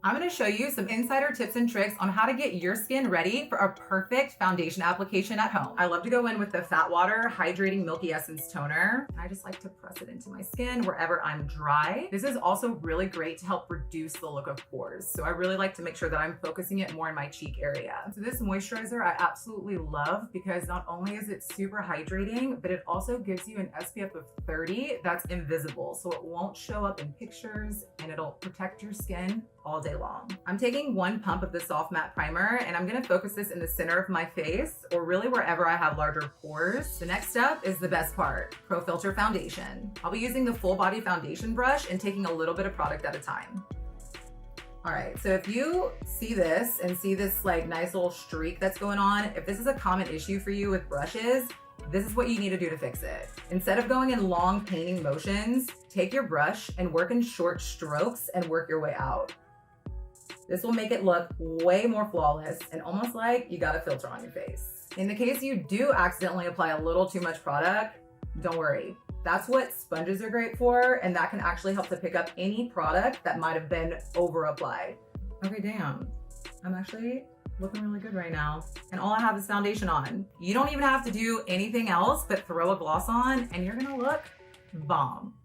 I'm going to show you some insider tips and tricks on how to get your skin ready for a perfect foundation application at home. I love to go in with the Fat Water Hydrating Milky Essence Toner. I just like to press it into my skin wherever I'm dry. This is also really great to help reduce the look of pores. So I really like to make sure that I'm focusing it more in my cheek area. So this moisturizer I absolutely love because not only is it super hydrating, but it also gives you an SPF of 30 that's invisible. So it won't show up in pictures and it'll protect your skin all day long. I'm taking 1 pump of the Soft Matte Primer and I'm gonna focus this in the center of my face or really wherever I have larger pores. The next step is the best part, Pro Filt'r Foundation. I'll be using the full body foundation brush and taking a little bit of product at a time. All right, so if you see this and see this like nice little streak that's going on, if this is a common issue for you with brushes, this is what you need to do to fix it. Instead of going in long painting motions, take your brush and work in short strokes and work your way out. This will make it look way more flawless and almost like you got a filter on your face. In the case you do accidentally apply a little too much product, don't worry. That's what sponges are great for, and that can actually help to pick up any product that might have been over applied. Okay, damn. I'm actually looking really good right now. And all I have is foundation on. You don't even have to do anything else but throw a gloss on and you're gonna look bomb.